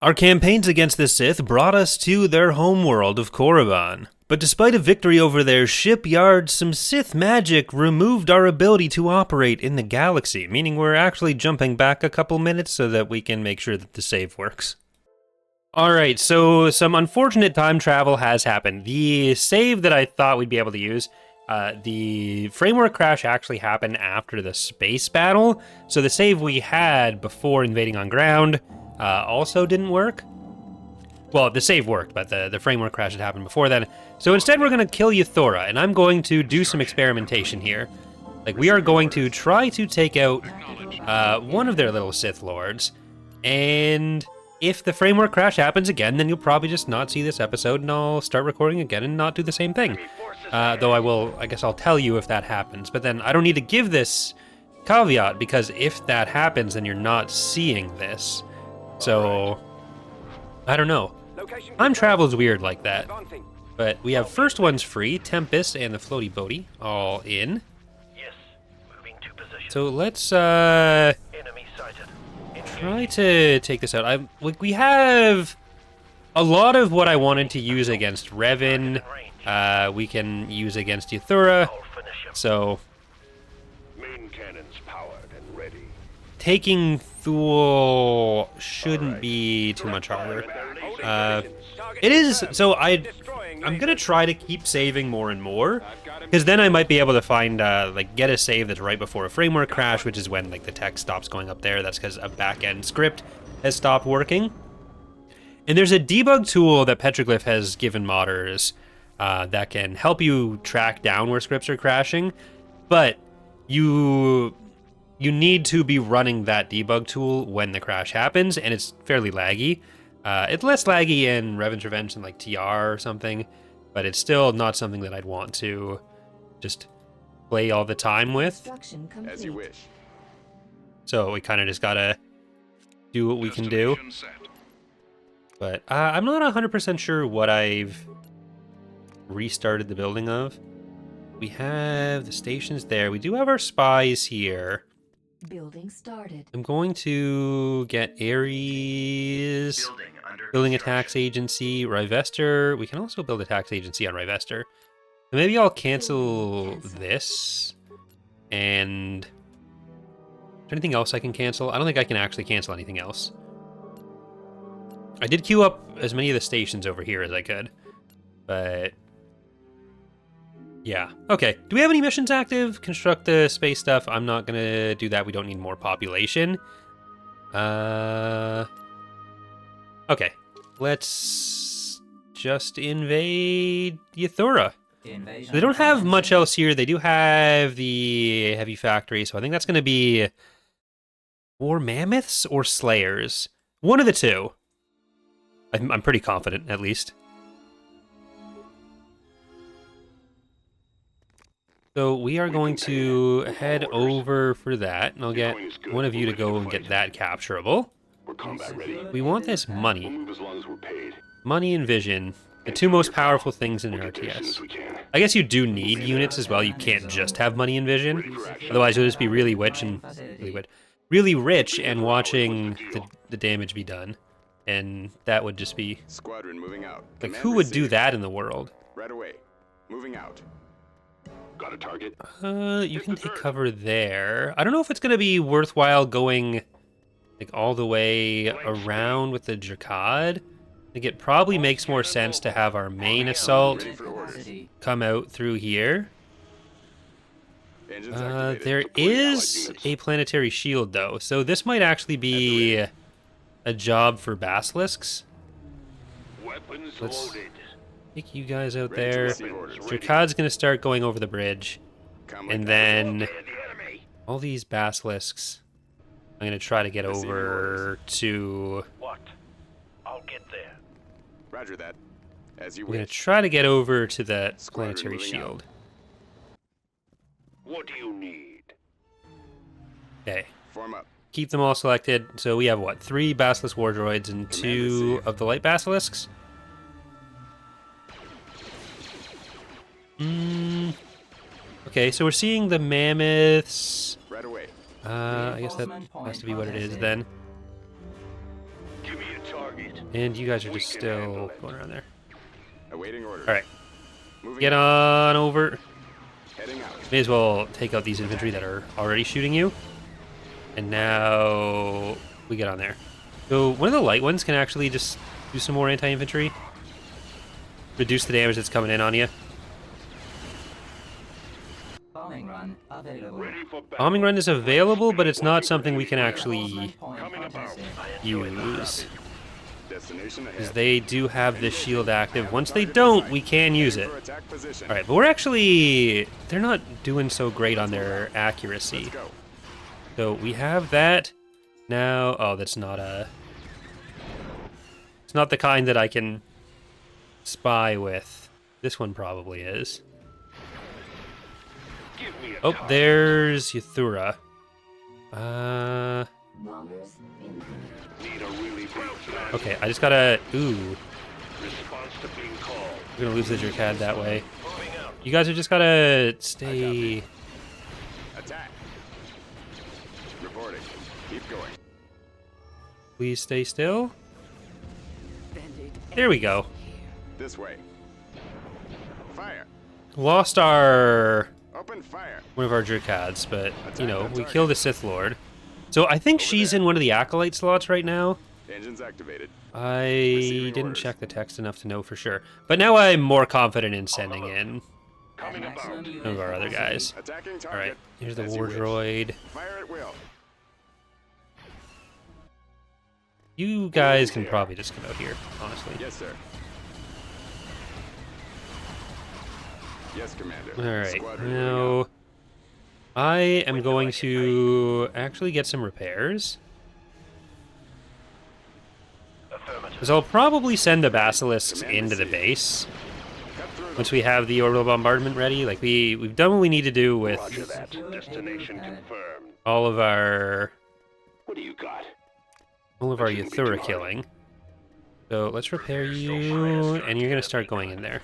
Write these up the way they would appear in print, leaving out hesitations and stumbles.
Our campaigns against the Sith brought us to their homeworld of Korriban. But despite a victory over their shipyard, some Sith magic removed our ability to operate in the galaxy, meaning we're actually jumping back a couple minutes so that we can make sure that the save works. Alright, so some unfortunate time travel has happened. The save that I thought we'd be able to use, the framework crash actually happened after the space battle, so the save we had before invading on ground also didn't work. Well, the save worked, but the framework crash had happened before then. So instead we're going to kill Uthora, and I'm going to do some experimentation here. Like, we are going to try to take out one of their little Sith Lords, and if the framework crash happens again, then you'll probably just not see this episode, and I'll start recording again and not do the same thing. Though I guess I'll tell you if that happens, but then I don't need to give this caveat, because if that happens, then you're not seeing this. So, I don't know. Time travel's weird like that. But we have first ones free, Tempest and the Floaty Boaty, all in. Yes, moving to position. So let's Enemy sighted. try to take this out. We have a lot of what I wanted to use against Revan. We can use against Uthora. I'll finish him. So Main cannons powered and ready. taking Thule shouldn't be too much harder. It is, so I'm gonna try to keep saving more and more, because then I might be able to find, get a save that's right before a framework crash, which is when, like, the text stops going up there. That's because a back-end script has stopped working. And there's a debug tool that Petroglyph has given modders that can help you track down where scripts are crashing, but you need to be running that debug tool when the crash happens, and it's fairly laggy. It's less laggy in Revan's Revenge than like TR or something, but it's still not something that I'd want to just play all the time with. As you wish. So we kind of just gotta do what we can do. But I'm not 100% sure what I've restarted the building of. We have the stations there. We do have our spies here. Building started. I'm going to get Ares, building a tax agency, Rivester. We can also build a tax agency on Rivester. Maybe I'll cancel this. And is there anything else I can cancel? I don't think I can actually cancel anything else. I did queue up as many of the stations over here as I could, but yeah. Okay. Do we have any missions active? Construct the space stuff. I'm not gonna do that. We don't need more population. Okay. Let's just invade Uthora. They don't have much else here. They do have the heavy factory, so I think that's gonna be War Mammoths or Slayers. One of the two. I'm pretty confident, at least. So we are going to head over for that, and I'll get one of you to go and get that capturable. We want this money. Money and vision, the two most powerful things in an RTS. I guess you do need units as well. You can't just have money and vision. Otherwise you'll just be really rich and watching the damage be done. And that would just be Squadron moving out. like, who would do that in the world? Right away. Moving out. Got a target? You can take cover there. I don't know if it's going to be worthwhile going, like, all the way around with the Drakad. I think it probably makes more sense to have our main assault come out through here. There is a planetary shield, though, so this might actually be a job for basilisks. Weapons Let's loaded. take you guys out there. Drakad's going to start going over the bridge. And then all these basilisks, I'm going to try to get over to... What? I'll get there. Roger that. As you I'm going to wish. try to get over to the planetary shield. What do you need? Okay. Form up. Keep them all selected. So we have, what, 3 basilisk war droids and 2 of the light basilisks? Okay, so we're seeing the mammoths. Right away. I guess that has to be what it is then. Give me a target. And you guys are We just can still handle it. going around there. Awaiting orders. All right, Moving get out. on over. Heading out. May as well take out these infantry that are already shooting you. And now we get on there. So one of the light ones can actually just do some more anti-infantry. Reduce the damage that's coming in on you. Bombing run available. Ready for battle. Bombing run is available, but it's not something we can actually Reinforcement point Coming about. contested. use. Destination Because ahead. they do have this shield active. Once they don't, we can use it. For attack position. Alright, but we're actually... They're not doing so great on their accuracy. Let's go. So we have that. Now... Oh, that's not a... It's not the kind that I can spy with. This one probably is. Give me a Oh, target. there's Yathura. Bombers incoming. Need a really big plan. Okay, I just gotta... Ooh, Response to being called. we're gonna lose the Jerkad that way. Moving out. You guys are just gotta stay... Attack. Reporting. Keep going. Please stay still. There we go. This way. Fire. Lost our... Open fire. one of our Jerkads, but, you know, Attack that we target. killed a Sith Lord. So I think she's in one of the Acolyte slots right now. Engines activated. I Receiving didn't orders. check the text enough to know for sure. But now I'm more confident in sending in Coming about. Maximum unit some of our other capacity. guys. Attacking target. Alright, here's the As you War wish. Droid. Fire at will. You guys can probably just come out here, honestly. Yes, sir. Yes, Commander. Alright, Squadron now I am going to actually get some repairs. Because I'll probably send the Basilisks into the base cut through them. once we have the orbital bombardment ready. Like, we've done what we need to do with Roger that. Destination confirmed. all of our What do you got? Yathura killing. So let's repair you, and you're gonna start going in there.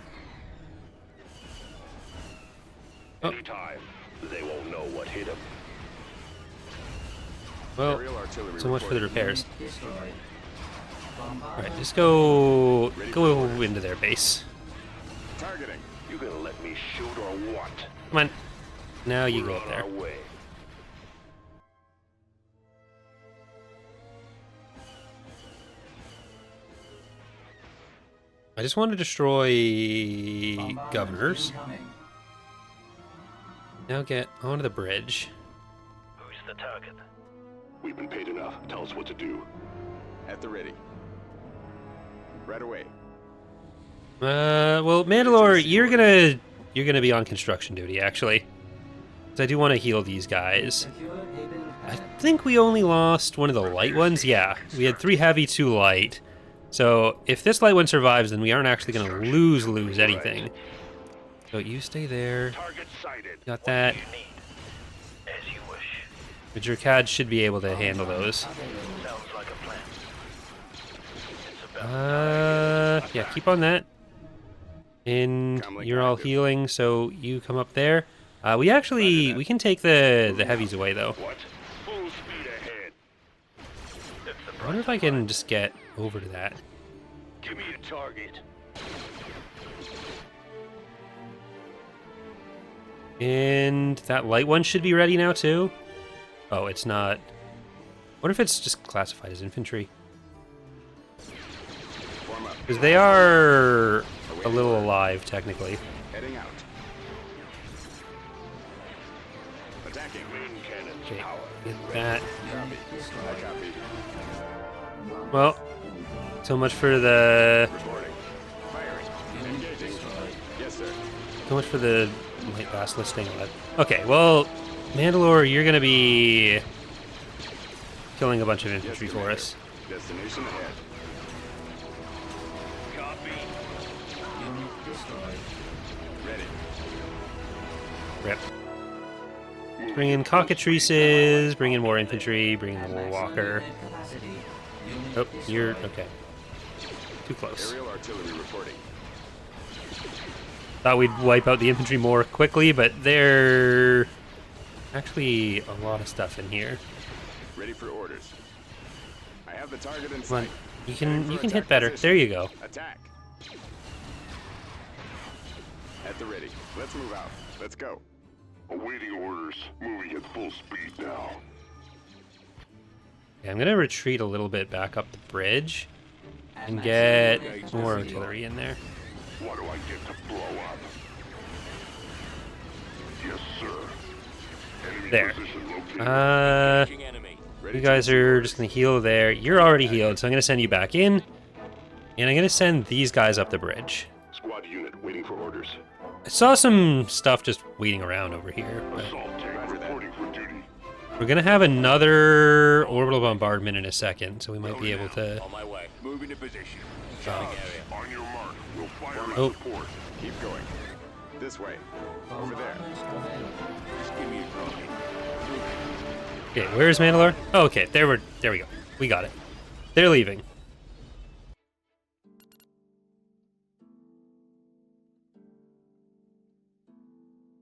Oh. Anytime. They won't know what hit them. Well, Aerial artillery so much for the reporting. repairs. Destroyed. All right, just go into their base. Targeting. You gonna let me shoot or what? Come on. Now you We're go up on there. our way. I just want to destroy Bombardment governors. incoming. Now get onto the bridge. Who's the target? We've been paid enough. Tell us what to do. At the ready. Right away. Well, Mandalore, you're gonna be on construction duty actually. 'Cause I do want to heal these guys. Secure Aben I pad. think we only lost one of the light ones. Yeah, we had 3 heavy, 2 light. So if this light one survives, then we aren't actually gonna lose anything. So you stay there. Target sighted. Got that. What do you need? As you wish. The Jerkad should be able to handle those. Sounds like a plan. It's about Yeah, keep on that. And Comlink you're all active. healing, so you come up there. We can take the heavies away though. what? Full speed ahead. I wonder if I can just get over to that. Give me a target. And that light one should be ready now too. Oh, it's not. What if it's just classified as infantry? Form up. Because they are a little alive technically. Heading out. Attacking. Main cannons Okay, powered. get that. Copy. I copy. Well, so much for the Reporting. Firing. Engaging. Yes, sir. so much for the light basilisk staying alive. Okay, well, Mandalore, you're gonna be killing a bunch of Yes, infantry for Commander. us. Destination ahead. Copy. Unit destroyed. Ready. Rip. Bring in cockatrices, bring in more infantry, bring in the Maximum Warwalker. unit capacity. Unit Oh, you're destroyed. okay. Too close. Aerial artillery reporting. Thought we'd wipe out the infantry more quickly, but there actually a lot of stuff in here. Ready for orders. I have the target in Come on. sight. You can hit better. There you go. Attack. At the ready. Let's move out. Let's go. Awaiting orders. Moving at full speed now. Okay, I'm gonna retreat a little bit back up the bridge and get more artillery in there. What do I get to blow up? Yes, sir. Enemy There. position located. Engaging enemy. You guys are just gonna heal there. You're already healed, so I'm gonna send you back in, and I'm gonna send these guys up the bridge. Squad unit waiting for orders. I saw some stuff just waiting around over here. But Assault team reporting for duty. we're gonna have another orbital bombardment in a second, so we might be able to. On my way. Moving to position. Charging area. On your mark. We'll fire at Oh. support. Keep going. This way. Over there. Available. Just give me a call. Okay, where's Mandalore? Oh, okay, there we go. We got it. They're leaving.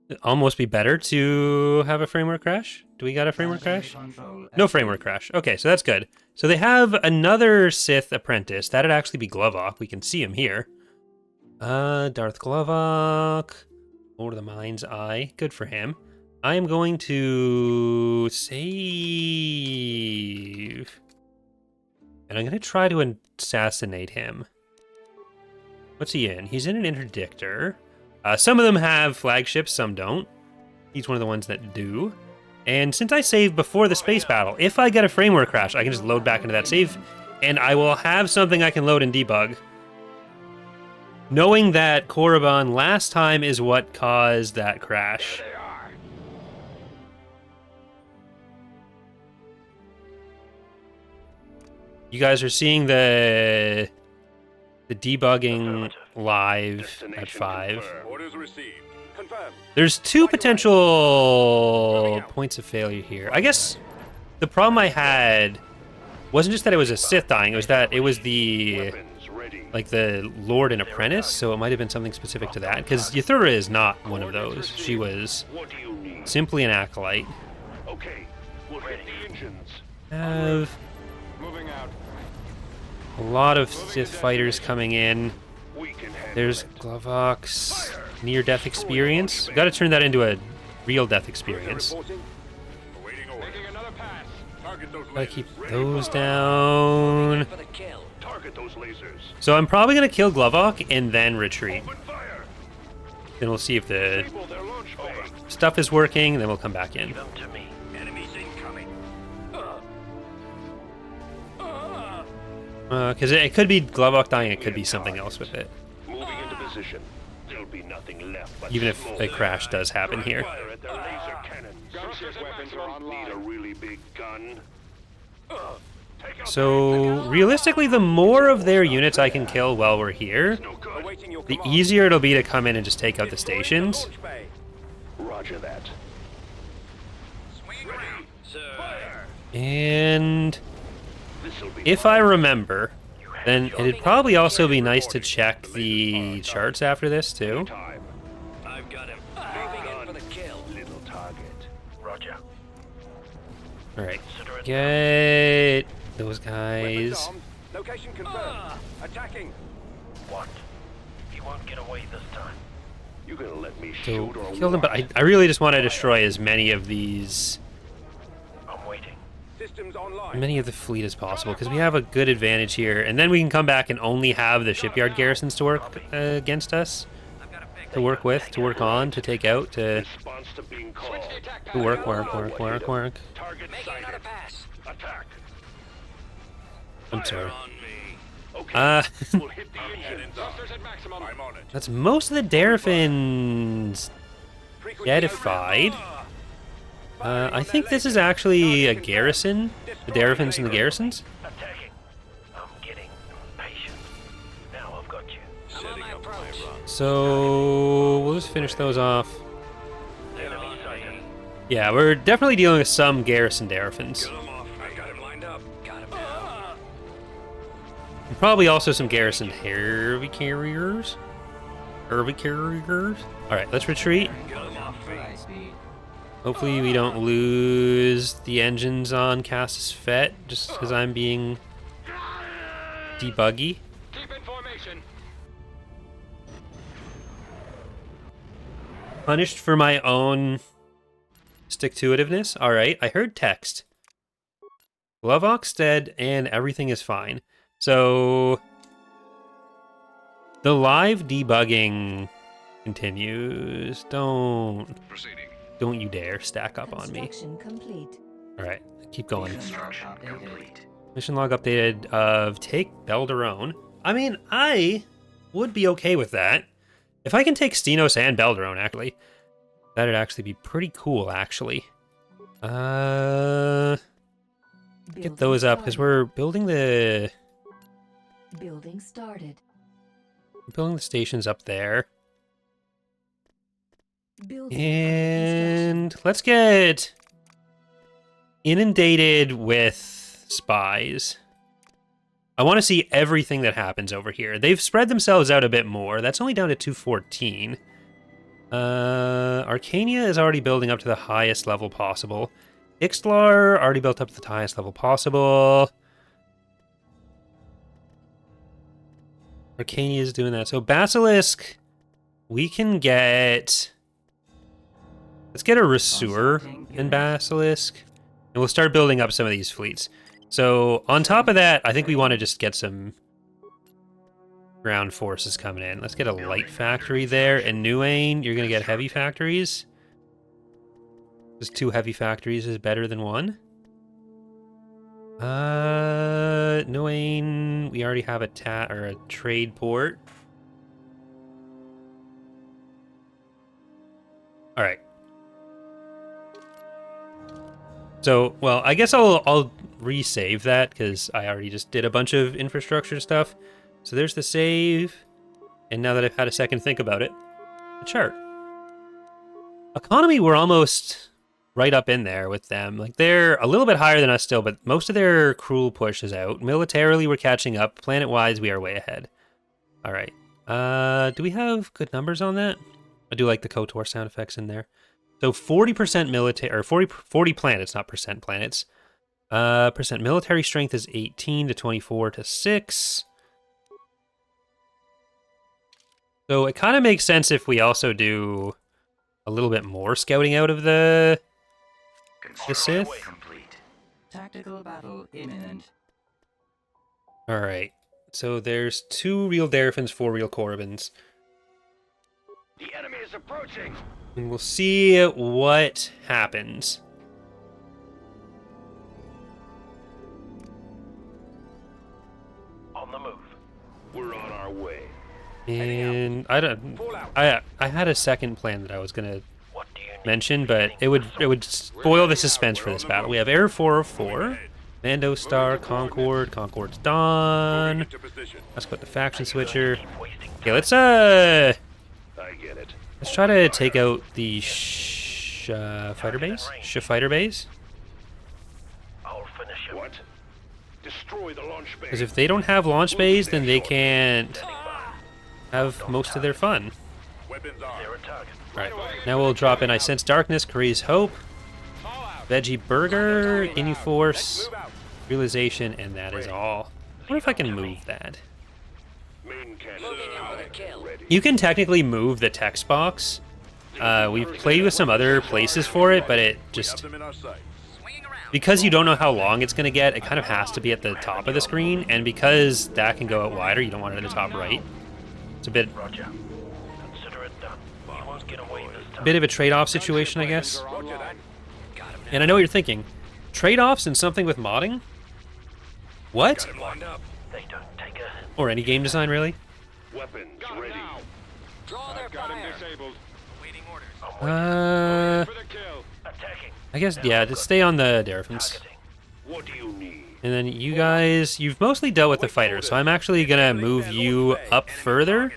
It'd almost be better to have a framework crash. Do we got a framework crash? Control No framework crash. Okay, so that's good. So they have another Sith apprentice. That'd actually be Glovok. We can see him here. Darth Glovok. Over the Mind's Eye. Good for him. I am going to save. And I'm going to try to assassinate him. What's he in? He's in an interdictor. Some of them have flagships, some don't. He's one of the ones that do. And since I saved before the space battle, if I get a framework crash, I can just load back into that save, and I will have something I can load and debug. Knowing that Korriban last time is what caused that crash. You guys are seeing the debugging live at 5. Orders received. Confirmed. There's 2 potential points of failure here. I guess the problem I had wasn't just that it was a Sith dying, it was that it was the Weapons ready. like the Lord and Apprentice, so it might have been something specific to that. Because Yathura is not one of those. She was What do you need? simply an acolyte. Okay. We'll hit the engines. Have Moving out. a lot of Sith fighters coming in. We can handle There's it. Glovok's near-death experience. Got to turn that into a real death experience. Reporting. Awaiting orders. Making another pass. Target those Gotta lasers. keep those down. For the kill. Target those lasers. So I'm probably gonna kill Glovok and then retreat. Open fire. Then we'll see if the Disable their launch bay. stuff is working, and then we'll come back in. Them to me. Enemies incoming. Because it could be Glovok dying, it could be something else with it. Moving into position. There'll be nothing left but Even if smoke. a crash does happen here. Fire at their laser cannons. Gunship weapons are Need a online. really big gun. Take out So realistically, the more of their units I can kill while we're here, no good. Awaiting your the command. easier it'll be to come in and just take out the stations. Launch bay. Roger that. Swing around. Fire. And This'll be if I remember, then it'd probably also be nice to check the charts after this too. time. I've got him. Moving in for the kill. Little target. Roger. Alright, get those Weapons guys. armed. Location confirmed. Attacking. What? He won't get away this time. You gonna let me So shoot or kill them, but what? I really just want to destroy as many of these, I'm waiting. Systems online. many of the fleet as possible, because we have a good advantage here, and then we can come back and only have the shipyard garrisons to work against us, to work with, to work on, to take out, to Response to being called. work. Target sighted. Attack. I'm sorry. On me. Okay. We'll hit the engines. Thrusters at maximum. I'm on it. That's most of the Darafins deadified. I think this is actually a garrison. The Darafins and the garrisons. Attacking. I'm getting impatient. Now I've got you. Setting up my run. So we'll just finish those off. Enemy sighted. Yeah, we're definitely dealing with some garrison Darafins. Kill him off. I got him lined up. Got him down. And probably also some garrison heavy carriers. Alright, let's retreat. Kill him off. High speed. Hopefully we don't lose the engines on Cassis Fett just because I'm being debuggy. Keep in formation. Punished for my own stick-to-itiveness. All right, I heard text. Glovox dead and everything is fine. So the live debugging continues. Don't you dare stack up on me. Construction complete. All right, keep going. Construction complete. Mission log updated of take Belderone. I mean, I would be okay with that. If I can take Stenos and Belderone, actually, that'd actually be pretty cool, actually. Get those up, because we're building the Building started. stations up there. Building And let's get inundated with spies. I want to see everything that happens over here. They've spread themselves out a bit more. That's only down to 214. Arcania is already building up to the highest level possible. Ixtlar already built up to the highest level possible. Arcania is doing that. So Basilisk, we can get... Let's get a Resuer in Basilisk. And we'll start building up some of these fleets. So on top of that, I think we want to just get some ground forces coming in. Let's get a light factory there. And Nuain, you're going to get heavy factories. Just 2 heavy factories is better than 1. Nuain, we already have a trade port. All right. So, well, I guess I'll resave that because I already just did a bunch of infrastructure stuff. So there's the save. And now that I've had a second to think about it, the chart. Economy, we're almost right up in there with them. Like, they're a little bit higher than us still, but most of their cruel push is out. Militarily, we're catching up. Planet-wise, we are way ahead. All right. Do we have good numbers on that? I do like the KOTOR sound effects in there. So 40% military, or 40 planets, not percent planets. Percent military strength is 18 to 24 to 6. So it kind of makes sense if we also do a little bit more scouting out of the Sith. Complete. Tactical battle imminent. All right. So there's 2 real Darafins, 4 real Korribans. The enemy is approaching. And we'll see what happens. On the move. We're on our way. And I had a second plan that I was gonna What do you need? mention, but it would spoil the suspense for this battle. We have Air 404, Mando Star, Concord's done. Into position. Let's put the faction switcher. Keep wasting Okay, let's I get it. let's try to take out the fighter base. Fighter base. I'll finish him. What? Destroy the launch bay. Because if they don't have launch bays, then they can't have most of their fun. Weapons are. They're a target. Right. Now we'll drop in I Sense Darkness, Kari's Hope, Veggie Burger, Ginyu Force, Realization, and that is all. I wonder if I can move that. Main cannon. Ready. You can technically move the text box. We've played with some other places for it, but it Have just... them in our sights. Because you don't know how long it's going to get, it kind of has to be at the top of the screen, and because that can go out wider, you don't want it at the top right. It's a bit Roger. Consider it done. You won't get away this time. of a trade-off situation, I guess. Roger that. And I know what you're thinking. Trade-offs and something with modding? What? Lined up. They don't take a... Or any game design, really? Weapons ready. Draw their Got him fire. disabled. Awaiting orders. Uh, For the kill. Attacking. I guess, yeah, just stay on the Darafins. Targeting. What do you need? And then you guys, you've mostly dealt with the fighters, so I'm actually gonna move you up further.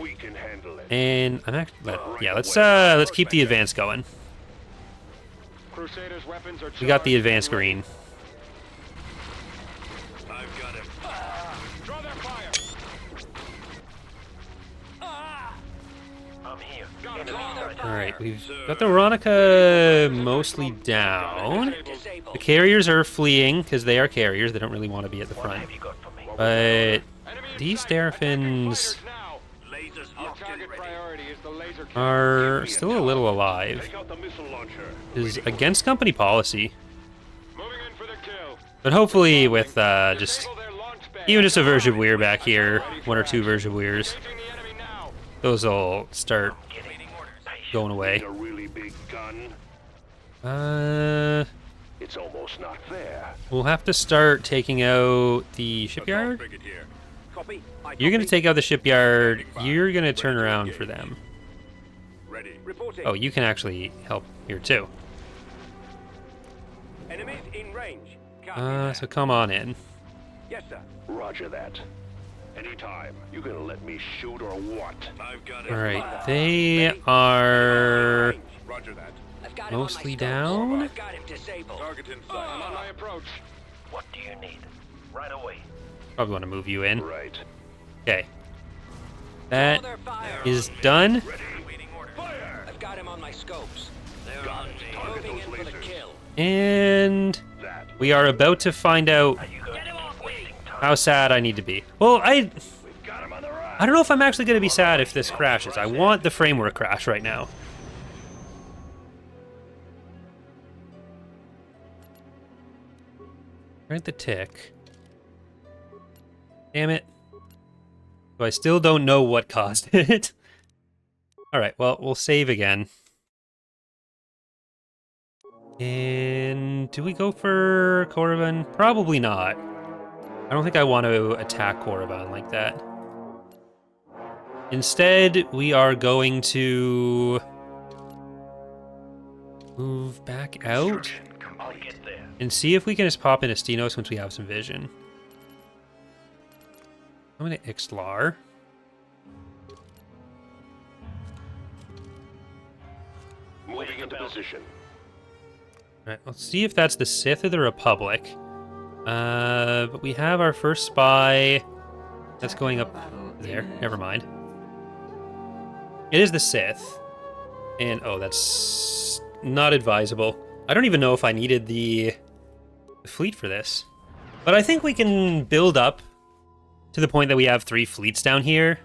We can handle it. And I'm actually, yeah, let's keep the advance going. Crusaders' weapons are We got the advance green. I've got him. Draw their fire. I'm here. Got Enemy him. sighted. All right, we've got the Veronica mostly down. The carriers are fleeing because they are carriers. They don't really want to be at the What front. have you got for me? But these Darafins Lasers Our locked and target ready. priority is the laser are still a little alive. Take out the missile launcher. Is against company policy. moving in for the kill. But hopefully with just Disable their launch pad. even just a version weir back here, one or two version weirs, Engaging the enemy now. those will start Getting orders. going away. A really big gun. It's It's almost not there. we'll have to start taking out the shipyard. Here. Copy. You're gonna take out the shipyard. You're gonna turn around for them. Ready. Reporting. Oh, you can actually help here too. Enemies in range. So come on in. Yes, sir. Roger that. Anytime. You gonna let me shoot or what? I've got it. All right, they are Roger that. mostly down. I've got him disabled. Target in sight. I'm on my approach. What do you need? Right away. Probably want to move you in. Right. Okay. That is done. Ready. Waiting orders. Fire. I've got him on my scopes. They're on me. Target Moving those in for the lasers. kill. And That. we are about to find out Are you going to keep wasting time? how sad I need to be. Well, We've got him on the run. I don't know if I'm actually going to be sad if this crashes. I want the framework crash right now. Right the tick. Damn it. So I still don't know what caused it. Alright, well, we'll save again. And do we go for Korriban? Probably not. I don't think I want to attack Korriban like that. Instead, we are going to move back out I'll get there. and see if we can just pop into Stenos once we have some vision. I'm going to Ixtlar. Moving into position. Alright, let's see if that's the Sith or the Republic. But we have our first spy. That's going up there. Never mind. It is the Sith. And, oh, that's not advisable. I don't even know if I needed the fleet for this. But I think we can build up to the point that we have 3 fleets down here.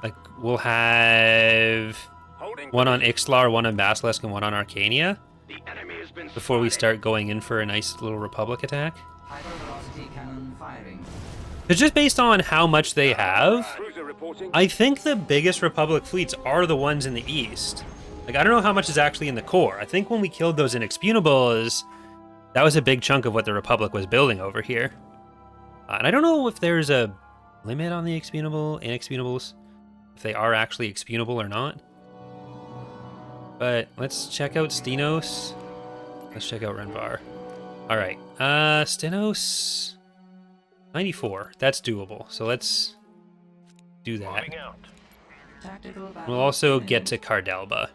Like, we'll have Holding. one on Ixtlar, one on Basilisk, and one on Arcania The enemy has been before we spotted. start going in for a nice little Republic attack. Hypervelocity cannon firing. It's just based on how much they have. Cruiser reporting. I think the biggest Republic fleets are the ones in the east. Like, I don't know how much is actually in the core. I think when we killed those Inexpugnibus, that was a big chunk of what the Republic was building over here. And I don't know if there's a limit on the Inexpugnables, if they are actually expugnable or not. But let's check out Stenos. Let's check out Rhen Var. All right, Stenos, 94. That's doable. So let's do that. Moving out. Tactical battle We'll also imminent. get to Cardelba.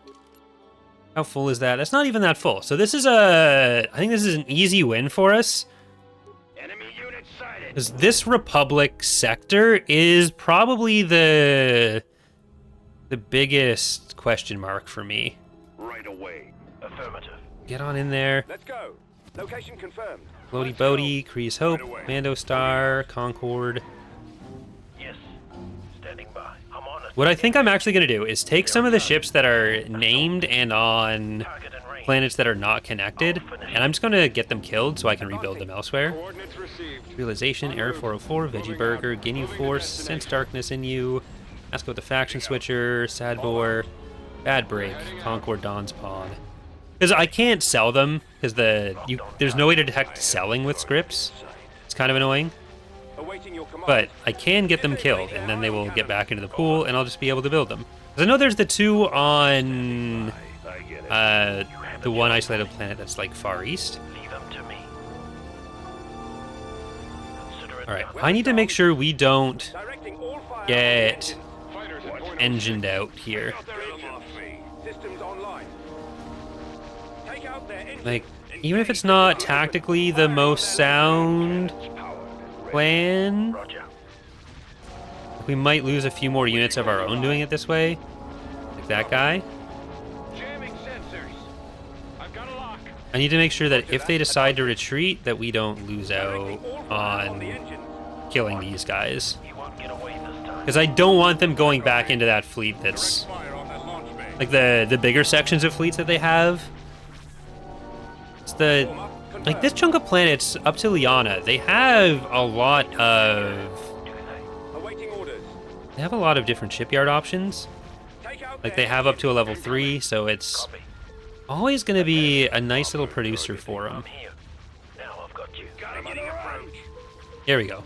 How full is that? That's not even that full. So this is I think this is an easy win for us. Enemy unit sighted. Because this Republic sector is probably the biggest question mark for me. Right away. Affirmative. Get on in there. Let's go. Location confirmed. Floaty Bodie, Kree's Hope, Mando Star, Concord. Yes. Standing by. I'm on it. What I think I'm actually going to do is take some of the ships that are named and on Target and range. planets that are not connected, and I'm just going to get them killed so I can rebuild them elsewhere. Coordinates received. Realization, Air 404, Veggie Burger, Ginyu Force, Sense Darkness in You, Ask About the Faction Switcher, Sadbor, Bad Break, Concord Dawn's Pawn. Because I can't sell them, because there's no way to detect selling with scripts. It's kind of annoying. Awaiting your command. But I can get them killed, and then they will get back into the pool, and I'll just be able to build them. Because I know there's the 2 on I get it. the one isolated planet that's like far east. Leave them to me. Consider it Alright, done. I need to make sure we don't Directing all fire. get Fighters at point engined out here. Out their engines. Systems online. Take out their engines. Like, even if it's not tactically the most sound plan, Roger. we might lose a few more units of our own doing it this way. Like that guy. Jamming sensors. I've got a lock. I need to make sure that if they decide to retreat, that we don't lose out Directing all fire on the on engines. killing these guys. Because I don't want them going back into that fleet that's... like the bigger sections of fleets that they have. It's the... like this chunk of planets up to Liana, they have a lot of... they have a lot of different shipyard options. Like they have up to a level 3, so it's always going to be a nice little producer for them. Here we go.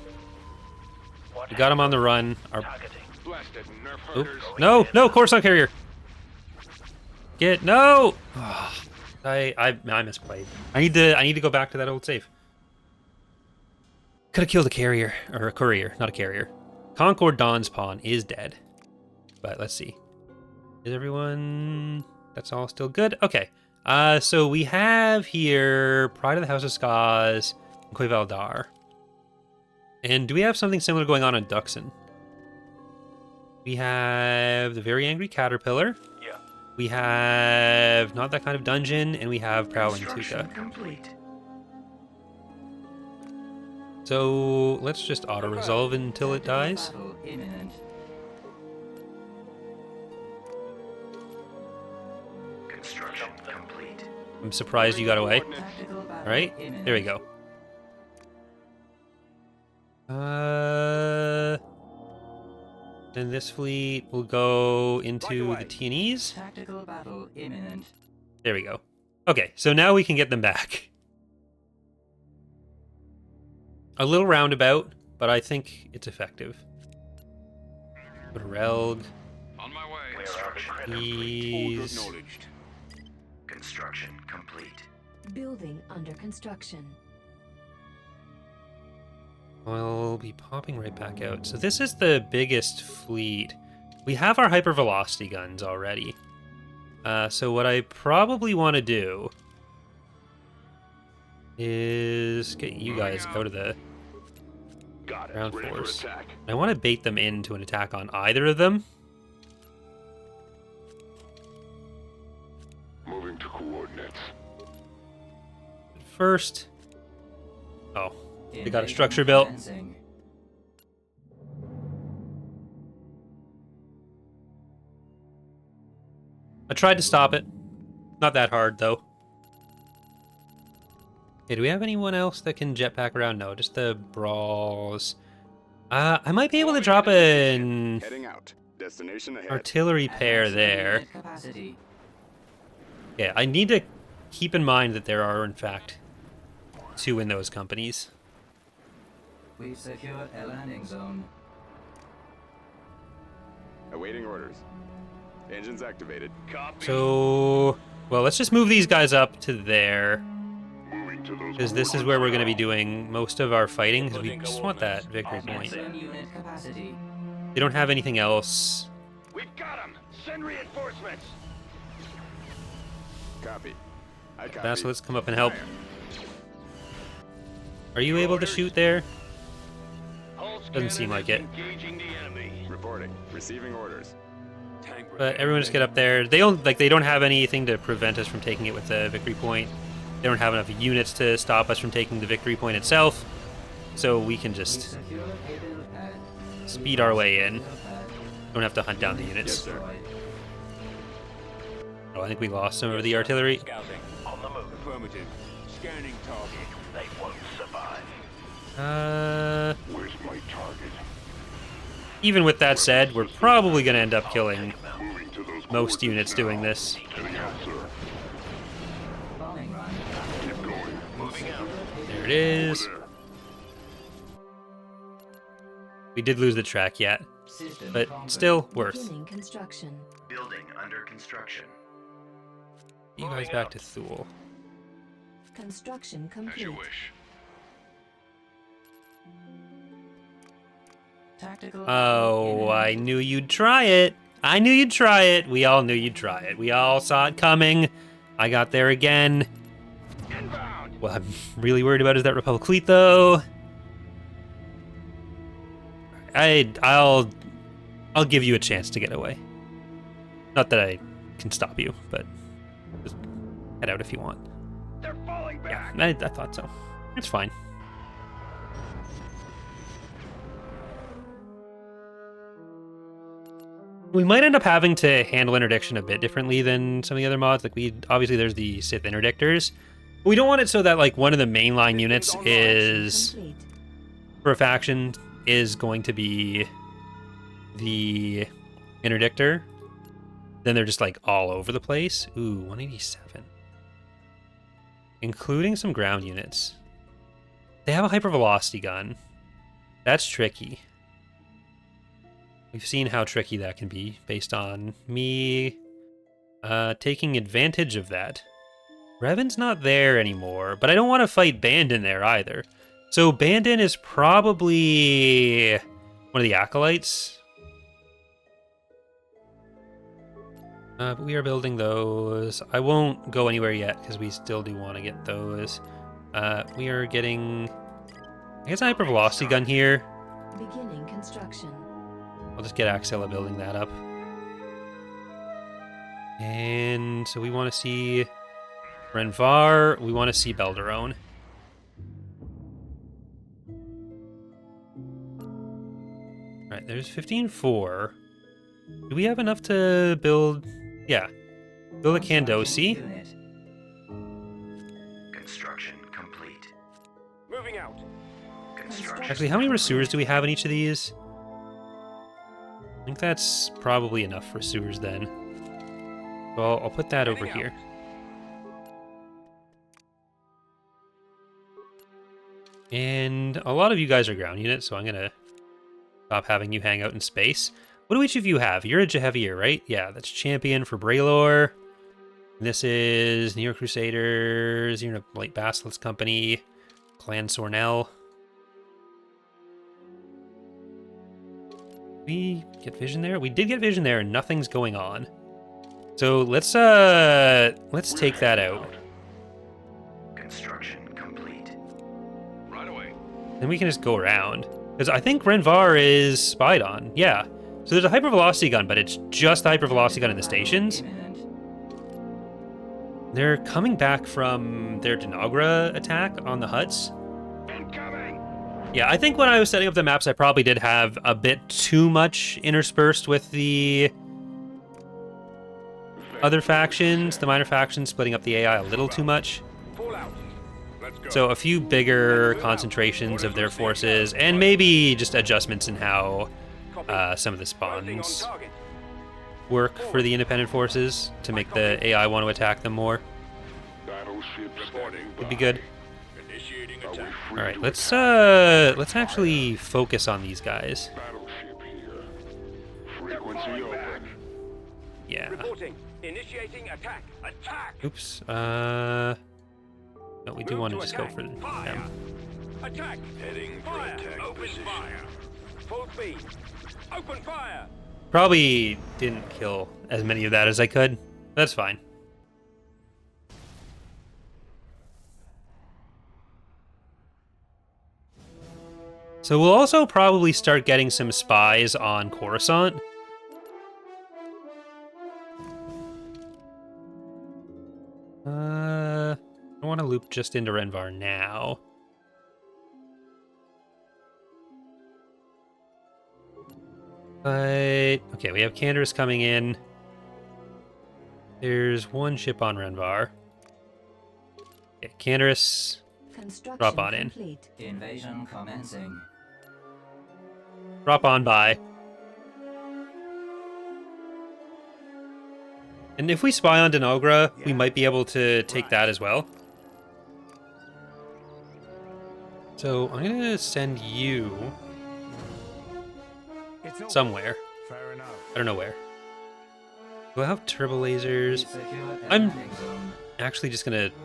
We got him on the run. Our... oop. No, no, Coruscant carrier. Get no. Oh, I misplayed. I need to go back to that old save. Could have killed a carrier or a courier, not a carrier. Concord Dawn's pawn is dead. But let's see. Is everyone? That's all still good. Okay. So we have here Pride of the House of Skaz, and Quevaldar. And do we have something similar going on in Uxun? We have the Very Angry Caterpillar. Yeah. We have Not That Kind of Dungeon, and we have Prowling Tuca. Complete. So let's just auto-resolve until it dies. Battle imminent. Construction complete. I'm surprised you got away. Tactical battle Alright, imminent. there we go. Then this fleet will go into the TNEs. Tactical battle imminent. There we go. Okay, so now we can get them back. A little roundabout, but I think it's effective. Go to Relg. On my way. He's... Acknowledged. Construction complete. Building under construction. I'll be popping right back out. So this is the biggest fleet. We have our hypervelocity guns already. So what I probably want to do is get you guys out of the Got it. ground Ready for force. attack. I want to bait them into an attack on either of them. Moving to coordinates. First... oh. They got a structure built. Commencing. I tried to stop it. Not that hard, though. Hey, do we have anyone else that can jetpack around? No, just the brawls. I might be able to drop an Heading out. Destination ahead. artillery pair Advancing there. unit Capacity. Yeah, I need to keep in mind that there are, in fact, 2 in those companies. We've secured a landing zone. Awaiting orders. Engines activated. Copy. So, well, let's just move these guys up to there. Moving to those Because this is where we're going to be doing most of our fighting, because we just want that victory point. Advancing unit capacity. They don't have anything else. We've got them. Send reinforcements. Copy. I copy. Vassal, let's come up and help. Fire. Are you able to shoot there? Pulse Doesn't seem like it. Engaging the enemy. Reporting. Receiving orders. But everyone just get up there. They don't have anything to prevent us from taking it with the victory point. They don't have enough units to stop us from taking the victory point itself. So we can We've just secured a build pad. speed our way in. Build pad. Don't have to hunt down the Yes, units. sir. Destroyed. Oh, I think we lost some of the artillery. Scouting. On the move. Affirmative. Scanning target. They won't survive. Where's my target? Even with that said, we're probably going to end up killing Moving to those most units doing this. Anything else, sir? Bombing run. Keep going. Moving out. There it is. We did lose the track yet, System but conquest. still worth. Beginning construction. Building under construction. You guys back to Thule. Construction complete. wish. Tactical Oh, battle I knew you'd try it. I knew you'd try it. We all knew you'd try it. We all saw it coming. I got there again. Inbound. What I'm really worried about is that Republic fleet, though. I'll give you a chance to get away. Not that I can stop you, but just head out if you want. They're falling Yeah, back. I thought so. It's fine. We might end up having to handle interdiction a bit differently than some of the other mods. Like, obviously there's the Sith interdictors. But we don't want it so that, like, one of the mainline units is, Complete. for a faction, is going to be the interdictor. Then they're just, like, all over the place. Ooh, 187. Including some ground units. They have a hypervelocity gun. That's tricky. We've seen how tricky that can be based on me taking advantage of that. Revan's not there anymore, but I don't want to fight Bandon there either. So Bandon is probably one of the acolytes. But we are building those. I won't go anywhere yet because we still do want to get those. We are getting, I guess, a hypervelocity gun here. Beginning construction. I'll just get Axella building that up. And so we want to see Rhen Var. We want to see Belderone. Alright, there's 15-4. Do we have enough to build? Yeah. Build a Candosi. Unit. Construction complete. Moving out. Construction. Actually, how many rescuers do we have in each of these? I think that's probably enough rescuers then. So I'll put that over here. And a lot of you guys are ground units, so I'm going to stop having you hang out in space. What do each of you have? You're a Jahevier, right? Yeah, that's Champion for Braylor. This is Neo Crusaders, you're in a Light Basilisk Company, Clan Sornell. We get vision there? We did get vision there and nothing's going on. So let's take that out. Construction complete. Right away. Then we can just go around. Because I think Rhen Var is spied on. Yeah. So there's a hypervelocity gun, but it's just the hypervelocity gun in the stations. Imminent. They're coming back from their Dennogra attack on the huts. Incoming! Yeah, I think when I was setting up the maps, I probably did have a bit too much interspersed with the other factions, the minor factions, splitting up the AI a little too much. Fall out. Let's go. So a few bigger concentrations of their forces, and maybe just adjustments in how some of the Landing on spawns target. work for the independent forces to make the AI want to attack them more. Battleship Reporting. Would be good. Initiating Are we attack. free All right, to let's attack? actually focus on these guys. Battleship here. Frequency open. Yeah. Reporting. Initiating attack. Attack. Oops. No, we do Move want to to just go attack. for Fire. them. Attack. Heading for Fire. attack Open position. fire. Full speed. Open fire. Probably didn't kill as many of that as I could. That's fine. So we'll also probably start getting some spies on Coruscant. I don't want to loop just into Rhen Var now. But, okay, we have Canderous coming in. There's one ship on Rhen Var. Okay, Canderous, Construction drop on in. complete. Invasion commencing. Drop on by. And if we spy on Dennogra, we might be able to take that as well. So I'm going to send you somewhere. Fair enough. I don't know where. Do I have turbo lasers? Secured a I'm landing zone. actually just going to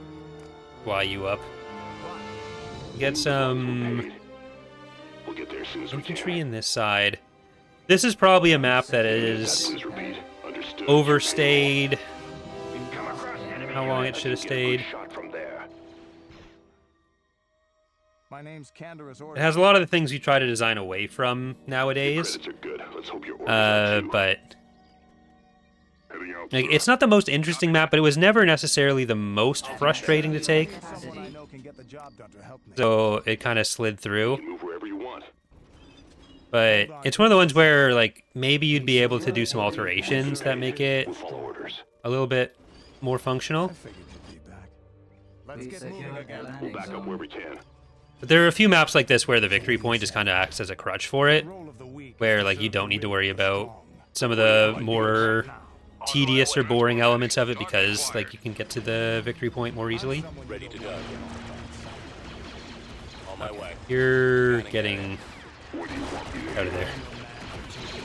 fly you up. Get some We'll get there as soon as we infantry can. in this side. This is probably a map that is Please repeat. Understood. overstayed. Come across enemy How long unit. it should have I can get a good stayed. shot from there. My name's Canderous It has a lot of the things you try to design away from nowadays. Credits are good. Let's hope your orders are too. But Heading out, like, sir. it's not the most interesting map, but it was never necessarily the most frustrating to take. Someone I know can get the job done to help me. So it kind of slid through. You move wherever you want. But it's one of the ones where, like, maybe you'd be able to do some alterations that make it We'll follow orders. a little bit more functional. We secured a We'll landing back up where zone. we can. But there are a few maps like this where the victory point just kind of acts as a crutch for it, where, like, you don't need to worry about some of the more tedious or boring elements of it because, like, you can get to the victory point more easily. Ready to go. On my way. You're getting out of there.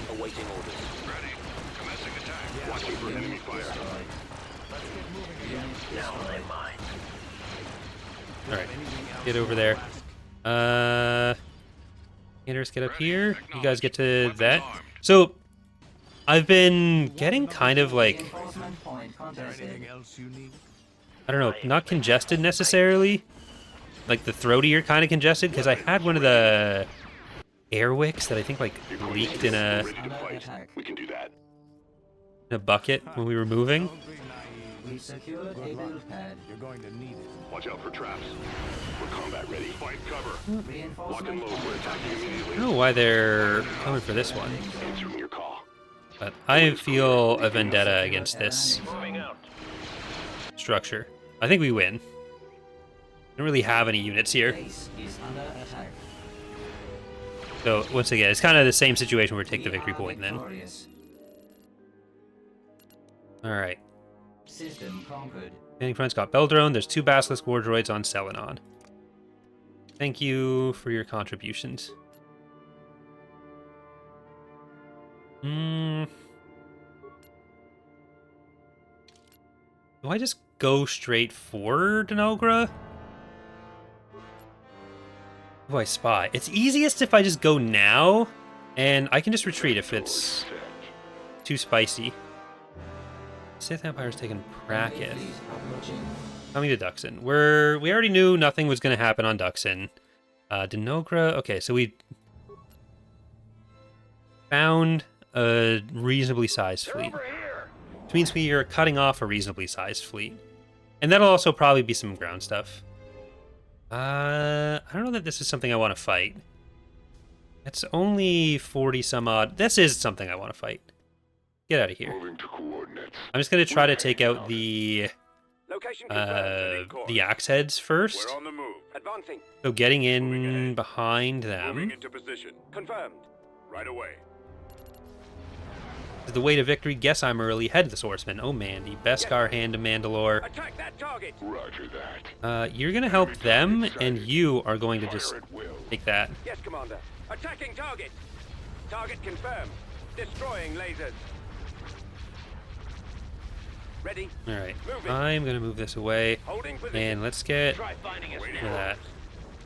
Awaiting orders. Ready. Commencing attack. Watching for enemy fire. Alright, get over there. Haters, get up here. You guys get to that. So, I've been getting kind of like, Reinforcement point contested. I don't know, not congested necessarily. Like the throaty are kind of congested because I had one of the air wicks that I think like leaked in a Ready to fight. We can do that. bucket when we were moving. We secured a build pad. Watch out for traps. We're combat ready. Find cover. Lock and Reinforcement load. We're attacking I immediately. don't know why they're coming for this one, Answering your call. but I feel a vendetta against this structure. I think we win. Don't really have any units here. base is under attack. So once again, it's kind of the same situation where we take the We victory are point then. victorious. Alright. System conquered. Commanding front's got Belderone. There's 2 Basilisk War Droids on Selenon. Thank you for your contributions. Do I just go straight for Dennogra? Who do I spy? It's easiest if I just go now, and I can just retreat if it's too spicy. Sith Empire's taken Pracket. Fleet approaching. Coming to Duxon. We already knew nothing was going to happen on Duxon. Dennogra. Okay, so we found a reasonably sized fleet, which means we are cutting off a reasonably sized fleet, and that'll also probably be some ground stuff. I don't know that this is something I want to fight. It's only 40 some odd. This is something I want to fight. Get out of here. Moving to coordinates. I'm just going to try to take out the Location confirmed. the axe heads first. We're on the move. Advancing. So getting in behind them. Moving into position. Confirmed. Right away. Is the way to victory. Guess I'm early. Head of the swordsman. Oh, Mandy. Beskar, hand to Mandalore. Attack that target. Roger that. You're going to help them, and you are going to just Fire at will. take that. Yes, Commander. Attacking target. Target confirmed. Destroying lasers. Ready. All right. Moving. I'm going to move this away, Holding position. and let's get Try finding us. rid of that.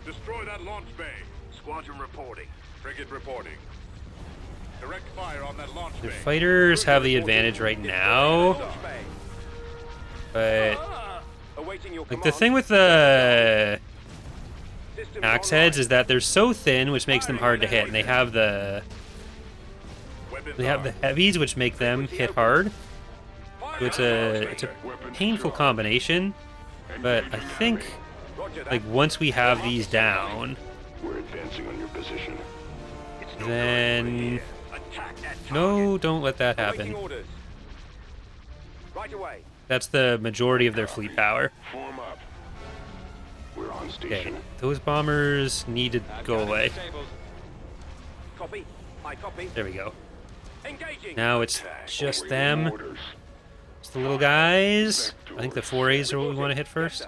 Destroy that launch bay. Squadron reporting. Frigate reporting. Direct fire on that launch The bay. fighters have the advantage right now, Launch bay. but Awaiting your like the command. thing with the Systems axe heads online. is that they're so thin, which makes them hard to hit, and they have the Weapons they have the armed. heavies, which make them hit hard. So it's a painful combination, but I think Roger that. like once we have these down, We're advancing on your position. then Attack that target. no, don't let that Awaiting happen. orders. Right away. That's the majority of their fleet power. Form up. We're on Okay, station. those bombers need to go away. Copy. I copy. There we go. Engaging. Now it's just Awaiting them. orders. It's the little guys. I think the 4As are what we want to hit first.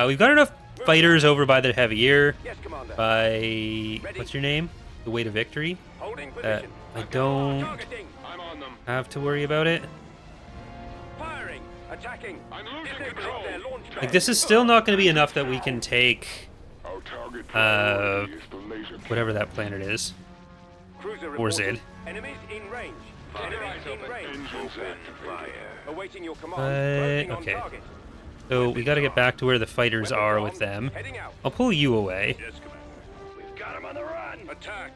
We've got enough fighters over by the heavier. Yes, Commander. By what's your name? The way to victory. Holding That position. I don't Targeting. I'm on them. have to worry about it. Firing. Attacking. I'm losing control. Their launch bay. Like this is still not going to be enough that we can take Our target Uh, priority is the laser whatever that planet is. Cruiser Or reporting. Zed. Enemies in range. Enemies in range. Engines activated. Awaiting your command. Closing on Okay. target. So we got to get back to where the fighters are with them. Heading out. I'll pull you away. Yes, Commander. We've got him on the run. Attack.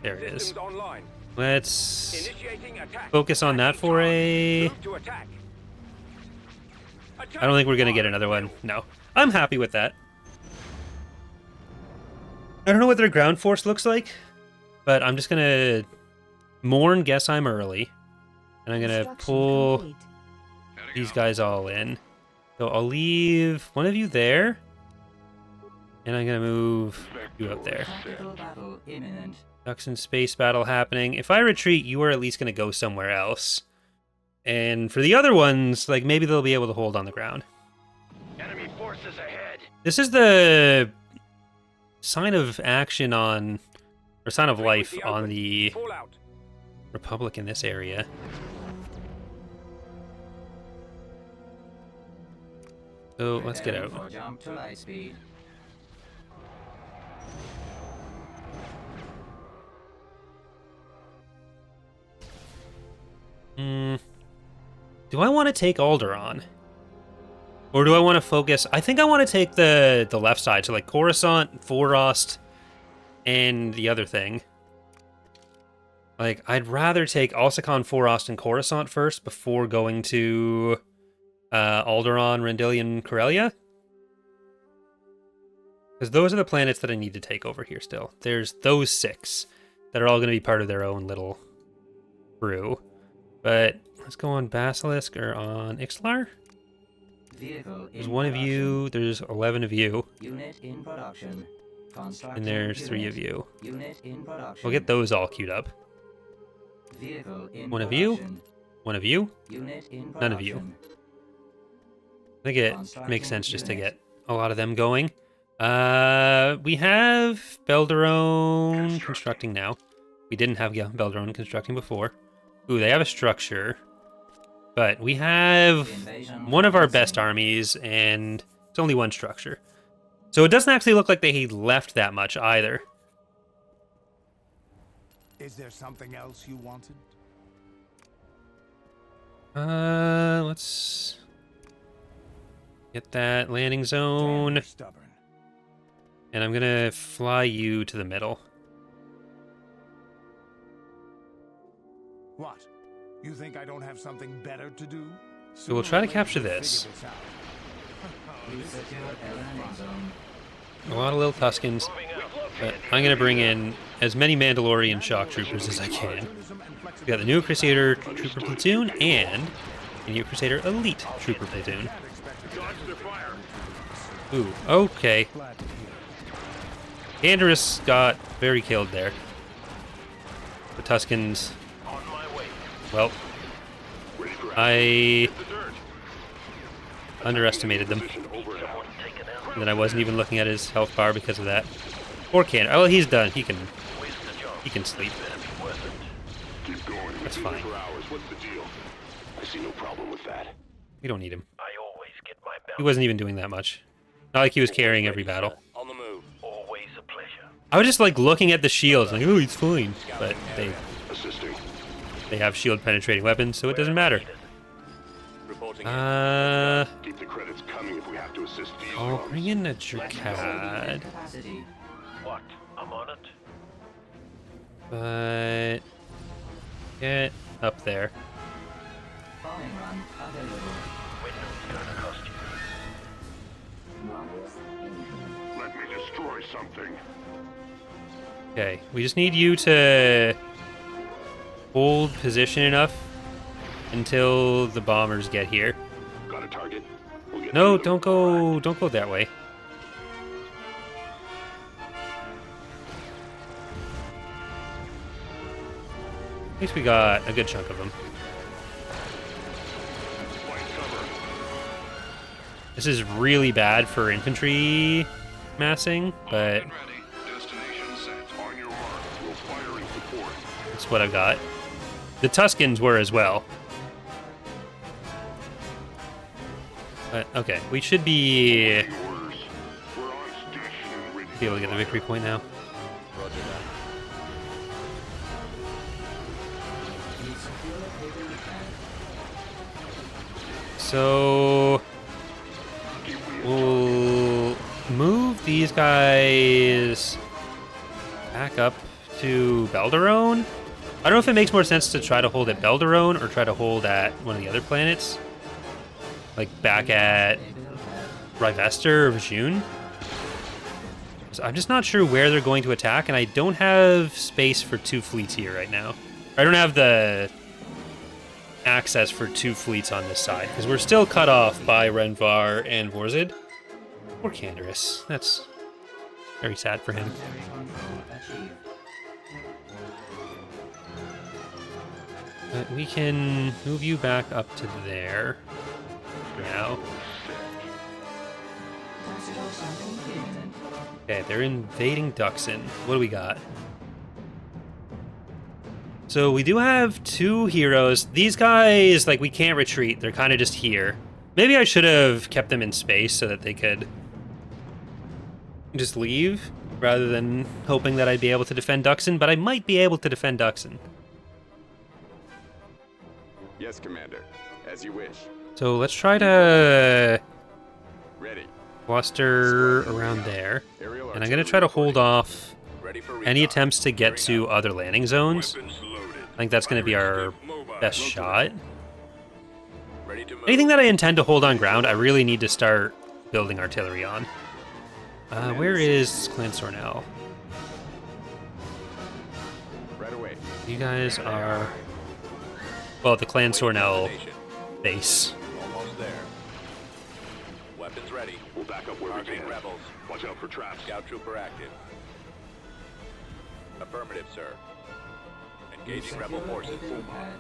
There it is. Systems online. Let's Initiating attack. focus on that for a... Move to attack. I don't think we're going to get another one. No. I'm happy with that. I don't know what their ground force looks like, But I'm just gonna mourn guess I'm early. And I'm gonna Construction pull complete. these guys all in. So I'll leave one of you there. And I'm gonna move you up there. Tactical battle imminent. Uxun space battle happening. If I retreat, you are at least gonna go somewhere else. And for the other ones, like, maybe they'll be able to hold on the ground. Enemy forces ahead. This is the sign of action on, or sign of life on the Fall out. Republic in this area. So let's get out. For jump to light speed. Do I want to take Alderaan? Or do I want to focus? I think I want to take the left side, so like Coruscant, Forost, and the other thing. Like, I'd rather take Alsakan, Forost, and Coruscant first before going to Alderaan, Rendilian, Corellia. Because those are the planets that I need to take over here still. There's those 6 that are all going to be part of their own little crew. But let's go on Basilisk or on Ixalar. Vehicle There's in 1 of production. you, there's 11 of you, Unit in production. Constructing and there's 3 unit. of you. Unit in production. We'll get those all queued up. Vehicle in 1 of you, production. 1 of you. Unit in production. None of you. I think it makes sense just to get a lot of them going. We have Belderone constructing now. We didn't have Belderone constructing before. Ooh, they have a structure. But we have one of our best armies, and it's only 1 structure. So it doesn't actually look like they left that much either. Is there something else you wanted? Let's get that landing zone. Damn stubborn. And I'm gonna fly you to the middle. What? You think I don't have something better to do? So we'll try to capture Figure this. out. We secured a landing zone. A lot of little Tuskens. But I'm gonna bring in as many Mandalorian shock troopers as I can. We got the New Crusader Trooper Platoon and the New Crusader Elite Trooper Platoon. Ooh, okay. Andrus got very killed there. The Tuskens. Well, I underestimated them. And then I wasn't even looking at his health bar because of that. Or can. Oh, he's done. He can sleep. Keep going. That's fine. For hours. What's the deal? I see no problem with that. We don't need him. I always get my He wasn't even doing that much. Not like he was carrying every battle. On the move. Always a pleasure. I was just like looking at the shields, like, oh, he's fine. But Assisting. they have shield penetrating weapons, so it doesn't matter. Reporting Keep the credits coming if we have to assist these I'll drums. bring in a Unit Jurkad, capacity. What? I'm on it. but get up there. Bombing run available. Window's gonna cost you. Let me destroy something. Okay, we just need you to hold position enough until the bombers get here. Got a target? We'll get No, through them. don't go that way. At least we got a good chunk of them. Find cover. This is really bad for infantry massing, but Ready. Destination set. On your mark. We'll fire in support. that's what I've got. The Tuskens were as well. But, okay, we should be Orders. We're on station and ready. able to get the victory point now. Roger that. We secure Haven Camp. So we'll move these guys back up to Belderone. I don't know if it makes more sense to try to hold at Belderone or try to hold at one of the other planets. Like back at Rivester or Vashun. So I'm just not sure where they're going to attack, and I don't have space for 2 fleets here right now. I don't have the access for 2 fleets on this side, because we're still cut off by Rhen Var and Vorzid. Poor Canderous. That's very sad for him. Planetary control achieved. But we can move you back up to there for now. Construction complete. Imminent. Okay, they're invading Uxun. What do we got? So we do have 2 heroes. These guys, like, we can't retreat. They're kind of just here. Maybe I should have kept them in space so that they could just leave, rather than hoping that I'd be able to defend Uxun, but I might be able to defend Uxun. Yes, Commander. As you wish. So let's try to Ready. cluster around there. Aerial And I'm going to try to hold off Ready for any recon. attempts to get to other landing zones. Weapons loaded. I think that's going to be our best shot. Ready to move. Anything that I intend to hold on ground, I really need to start building artillery on. Where is Clan Sornell? Right away. You guys are... Well, the Clan Sornell Destination. base. Almost there. Weapons ready. We'll back up where we Targeting can. rebels. Watch out for traps. Scout trooper active. Affirmative, sir. Engaging Secure rebel forces. orbital pad.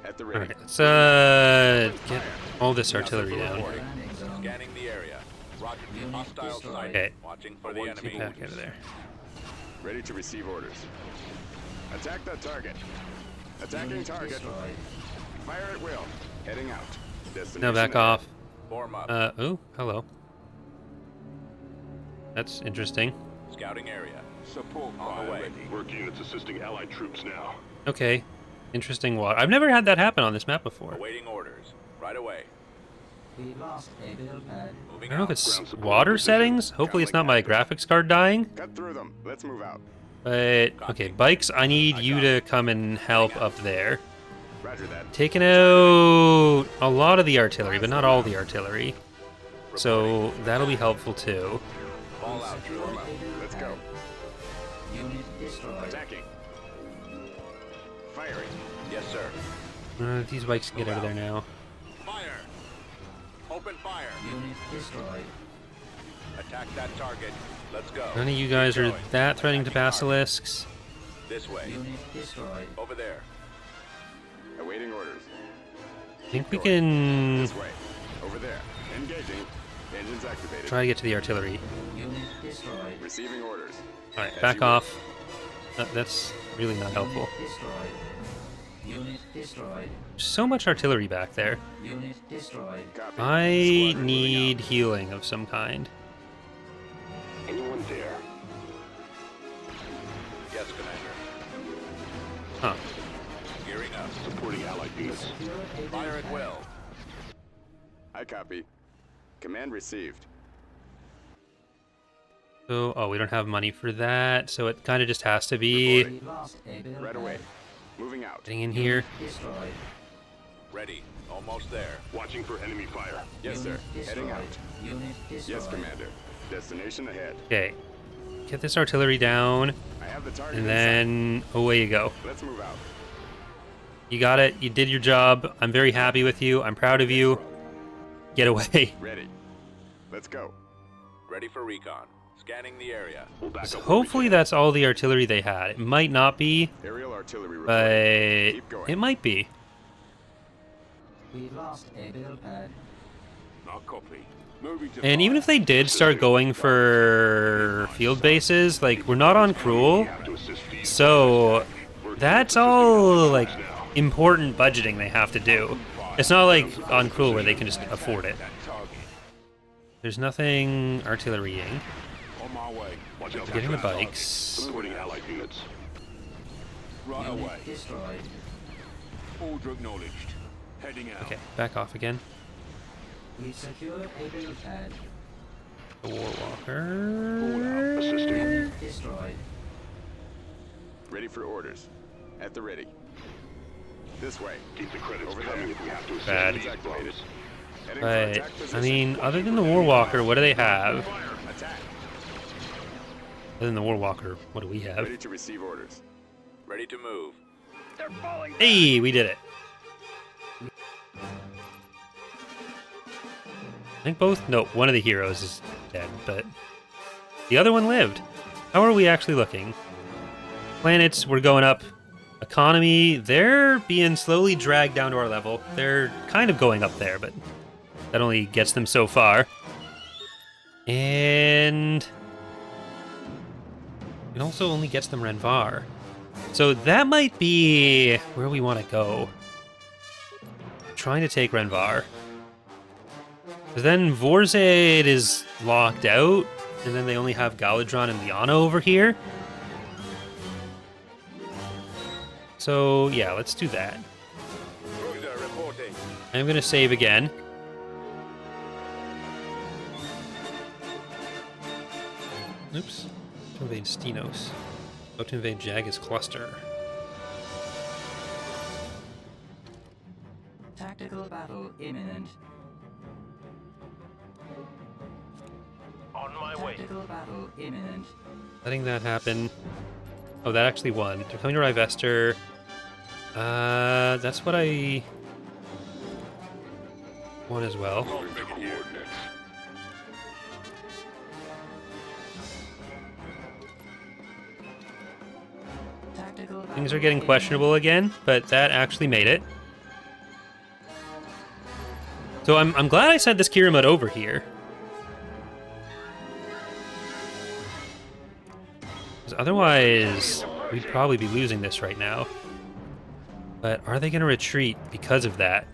At the ready. Alright, let's get all this artillery down. Landing zone. Scanning the area. Roger. Hostile sighting. Okay. Watching for the enemy. Get back out of there. Ready to receive orders. Attack that target. Attacking Unit target. destroyed. Fire at will. Heading out. Destination No, back ahead. off. Form up. Oh, hello. That's interesting. Scouting area. Support On the way. Work units assisting Allied troops now. Okay. Interesting water. I've never had that happen on this map before. Awaiting orders. Right away. We lost a build pad. I Moving don't know if out. it's Ground support water position. settings. Hopefully it's not my graphics card dying. Cut through them. Let's move out. But, okay, bikes, I need you to come and help up there. Roger that. Taking out a lot of the artillery, but not all the artillery. So that'll be helpful too. Fall out, Secure trooper. a build Let's pad. go. Unit destroyed. Attacking. Firing. Yes, sir. These bikes can get out of there now. Fire. Open fire. Unit destroyed. Attack that target. Let's go. None of you guys are Going. that threatening to Attacking target. basilisks. This way. Unit destroyed. Over there. Awaiting orders. I think we can This way. Over there. Engaging. Engines activated. try to get to the artillery. Unit destroyed. Receiving orders. Alright, As back you off. That's really not helpful. Unit destroyed. Unit destroyed. So much artillery back there. Unit destroyed. Copy. I Squadron need moving out. healing of some kind. Anyone there? Yes, Commander. Huh. Gearing up. Supporting Allied units. Secure a build Fire at pad. will. I copy. Command received. So, oh, we don't have money for that, so it kind of just has to be We lost a build Right pad. away. Moving out. getting in here. Destroyed. Ready. Almost there. Watching for enemy fire. Yes, sir. Unit Heading destroyed. out. Unit destroyed. Yes, Commander. Destination ahead. Okay. Get this artillery down, I have the target. and in sight. then away you go. Let's move out. You got it. You did your job. I'm very happy with you. I'm proud of you. Get away. Ready. Let's go. Ready for recon. Scanning the area. We'll back So up where we hopefully can. that's all the artillery they had. It might not be, Aerial artillery but reporting. Keep going. it might be. We lost a build pad. Not copy. Moving to And even if they did start going for field bases, like, we're not on Cruel, have to assist these. so Work that's units all, assisting like, Allied troops now. important budgeting they have to do. It's not like on Cruel where they can just afford it. There's nothing artillerying. On my way. Watch out for Getting the traps. bikes. Supporting Allied units. Right Unit away. destroyed. Order acknowledged. Heading out. Okay, back off again. We secured a build pad. The Warwalker. Assisting. Unit destroyed. Ready for orders. At the ready. This way. Keep the credits Over coming there. if we have to assist Bad. these Activated. foes. Heading for But, attack I position. mean, other than the Warwalker, what do they have? Fire. Attack. Other than the Warwalker, what do we have? Ready to receive orders. Ready to move. They're falling. Hey, we did it. I think both... No, one of the heroes is dead, but the other one lived. How are we actually looking? Planets, we're going up. Economy, they're being slowly dragged down to our level. They're kind of going up there, but that only gets them so far. And it also only gets them Rhen Var. So that might be where we want to go. Trying to take Rhen Var. Because then Vorzid is locked out, and then they only have Galadron and Liana over here. So, yeah, let's do that. Cruiser reporting. I'm going to save again. Oops. To invade Stenos. About to invade Jagged's cluster. Tactical battle imminent. On my way. Tactical battle imminent. Letting that happen. Oh, that actually won. They're coming to Rivester. That's what I want as well. Tactical Things are getting questionable again, but that actually made it. So I'm glad I sent this Kiramut over here. 'Cause otherwise, we'd probably be losing this right now. But are they going to retreat because of that?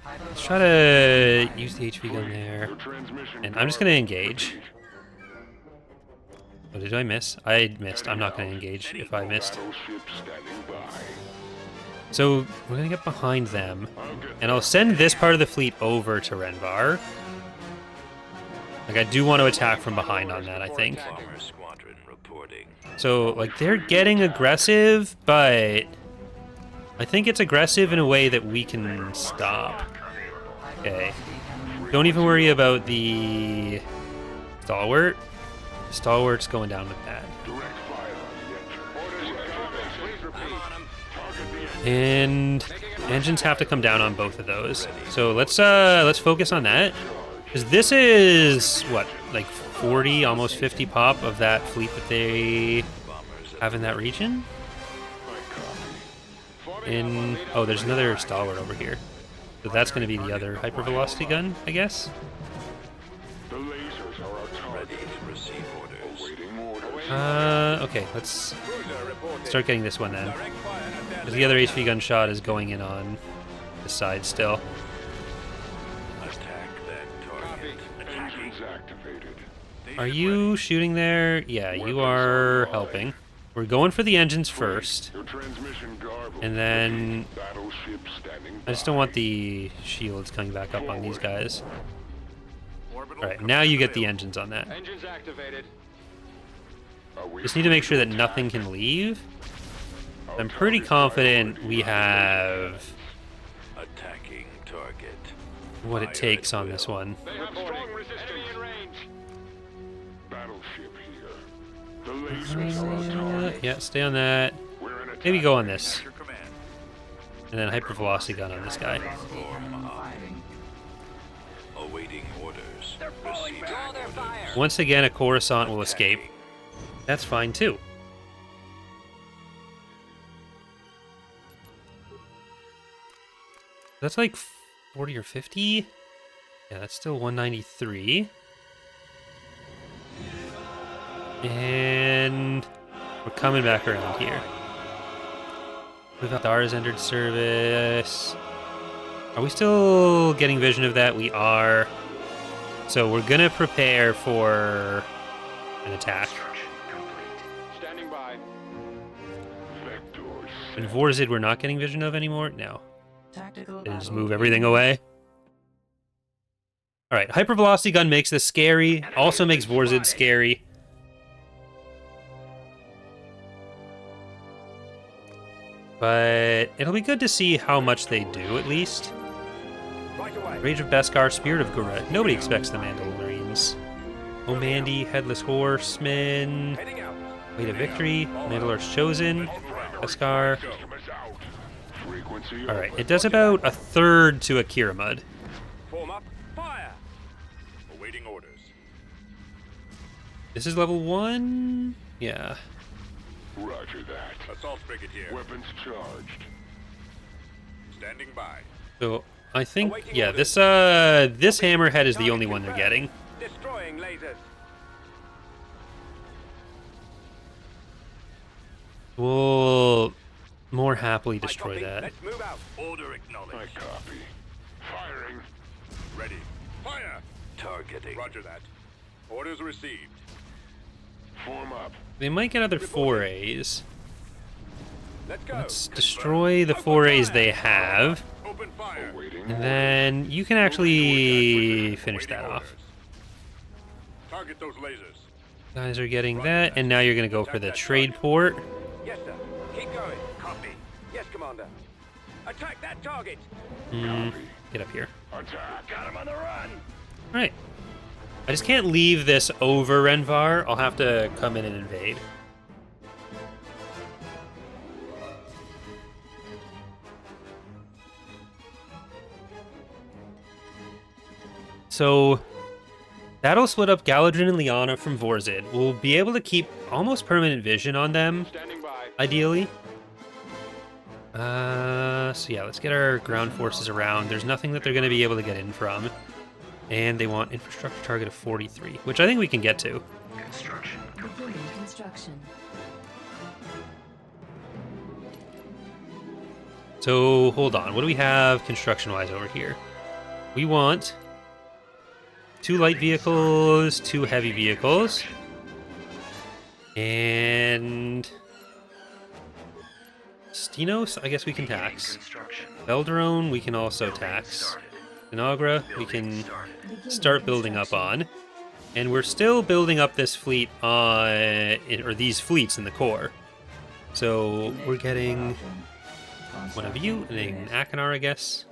Let's try to use the HV gun there. And I'm just going to engage. Oh, did I miss? I missed. I'm not going to engage if I missed. So we're going to get behind them. And I'll send this part of the fleet over to Rhen Var. Like, I do want to attack from behind on that, I think. Bomber squadron reporting. So, like, they're getting aggressive, but I think it's aggressive in a way that we can stop. Okay. Don't even worry about the Stalwart. Stalwart's going down with that. And engines have to come down on both of those. So let's focus on that. Because this is, what, like 40, almost 50 pop of that fleet that they have in that region? Oh, there's another Stalwart over here. So that's going to be the other hypervelocity gun, I guess? The lasers are our target. Ready to receive orders. Awaiting orders. Okay, let's start getting this one then. Because the other HV gun shot is going in on the side still. Attack that target. Engines activated. Are you shooting there? Yeah, you are helping. We're going for the engines first. Your transmission garbled. And then Battleship standing I just don't want the shields coming back up on these guys. Alright, now you get the engines on that. Engines activated. Just need to make sure that nothing can leave. I'm pretty confident we have attacking target. what it takes on this one. They have strong resistance. Enemy in range. Battleship here. The lasers are our target. Yeah, stay on that. We're in attack. Maybe go on this. Your command. And then hypervelocity gun on this guy. firing. Awaiting orders. They're falling Receiving back. Draw their fire. Once again, a Coruscant will escape. That's fine too. That's like 40 or 50. Yeah, that's still 193. And we're coming back around here. We've got Dara's entered service. Are we still getting vision of that? We are. So we're gonna prepare for an attack. Standing by. And Vorzid we're not getting vision of anymore? No. Tactical They just battle move everything away. Alright, hypervelocity gun makes this scary. Also makes Vorzid scary. But it'll be good to see how much they do, at least. Right away. Rage of Beskar, Spirit of Gurra. Nobody expects the Mandalorians Mandy, Headless Horseman, Heading out. Way to Victory, Mandalore's Chosen, Beskar. System is out. Frequency Alright, open. it does about a third to Akira Mud. Form up. Fire. Awaiting orders. This is level 1? Yeah. Roger that. Assault frigate here. Weapons charged. Standing by. So, I think, yeah, this hammerhead is the only one they're getting. Destroying lasers. We'll more happily I destroy copy. that. Let's move out. Order I acknowledged. copy. Firing. Ready. Fire. Targeting. Roger that. Orders received. Form up. They might get other forays. Let's go. Let's destroy the forays they have, Open fire. Awaiting and then you can actually finish Awaiting that off. orders. Target those lasers. Guys are getting that, and now you're gonna go for the trade port. Yes, sir. Keep going. Copy. Yes, Commander. Attack that target. Get up here. Attack. Got him on the run. All right. I just can't leave this over Rhen Var. I'll have to come in and invade. So that'll split up Galadrin and Lyanna from Vorzid. We'll be able to keep almost permanent vision on them, Standing by. ideally. So yeah, let's get our ground forces around. There's nothing that they're going to be able to get in from. And they want infrastructure target of 43, which I think we can get to. Construction complete. Beginning construction. So hold on, what do we have construction-wise over here? We want 2 light vehicles, 2 heavy vehicles, and Stenos, I guess we can tax. Construction. Belderone, we can also tax. Dennogra, we can start building up on. And we're still building up this fleet on, or these fleets in the core. So we're getting one of you and an Akanar, I guess.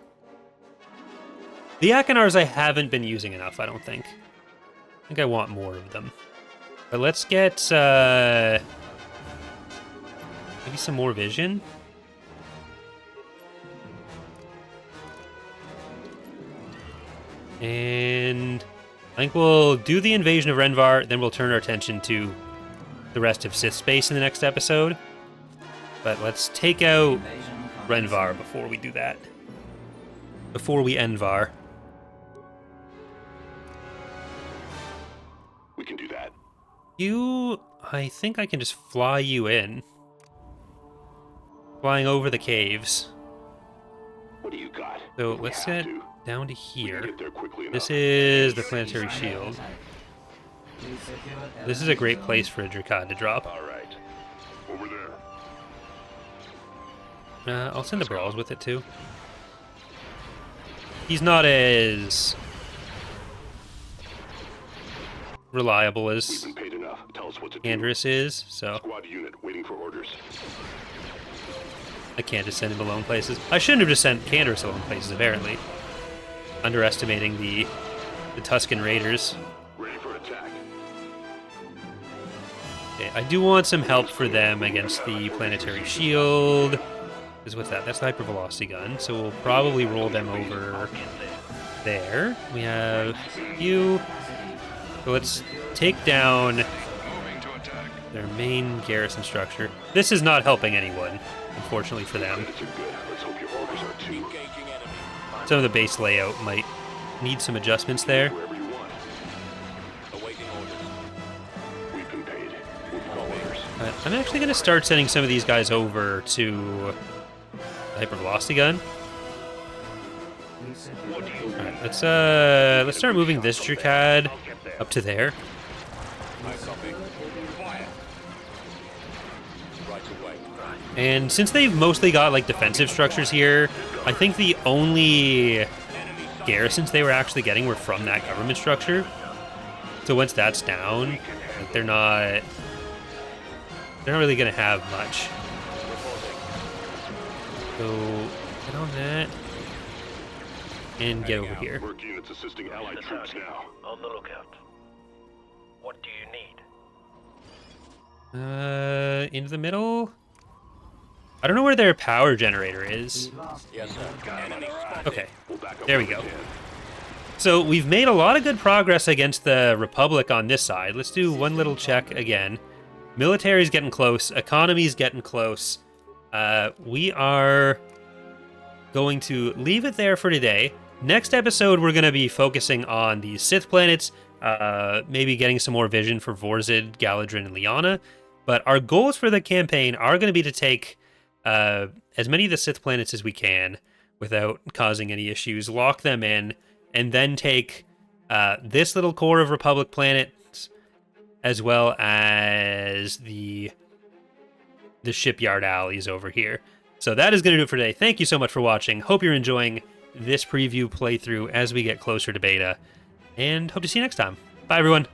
The Akanars I haven't been using enough, I don't think. I think I want more of them. But let's get maybe some more vision. And I think we'll do the invasion of Rhen Var, then we'll turn our attention to the rest of Sith space in the next episode. But let's take out Rhen Var before we do that. Before we end Var. We can do that. I think I can just fly you in. Flying over the caves. What do you got? So We let's have get to. down to We can here. get there quickly This enough. is the Planetary Shield. This is a great place for a Drakad to drop. All right. Over there. I'll send the Brawls with it too. He's not as reliable We've as been paid enough. Tell us what to do. Andrus is, so Squad unit waiting for orders. I can't just send him alone places. I shouldn't have just sent Canderous alone places, apparently. Underestimating the Tusken Raiders. Ready for attack. Okay, I do want some help for them against the Planetary Shield. Because what's that? That's the Hypervelocity gun, so we'll probably roll them over there. We have you. So let's take down their main garrison structure. This is not helping anyone, unfortunately for them. Minutes are good. Let's hope your orders are too. Engaging enemy. Some of the base layout might need some adjustments there. Wherever you want. Awaiting orders. We've been paid. We'll follow orders. But I'm actually going to start sending some of these guys over to the Hypervelocity gun. Alright, let's start moving this Drakad up to there. I copy. Fire. Right away. And since they've mostly got like defensive structures here, I think the only garrisons they were actually getting were from that government structure. So once that's down, like, they're not really gonna have much. So get on that and get over here. Merc units assisting allied troops now. On the lookout. What do you need? Into the middle? I don't know where their power generator is. Yes, sir. Enemy spotted. Okay, there we go. So we've made a lot of good progress against the Republic on this side. Let's do one little check again. Military's getting close. Economy's getting close. We are going to leave it there for today. Next episode, we're going to be focusing on the Sith planets, maybe getting some more vision for Vorzid, Galadrin, and Lyanna. But our goals for the campaign are going to be to take as many of the Sith planets as we can without causing any issues, lock them in, and then take this little core of Republic planets as well as the shipyard alleys over here. So that is going to do it for today. Thank you so much for watching. Hope you're enjoying this preview playthrough as we get closer to beta, and hope to see you next time. Bye, everyone.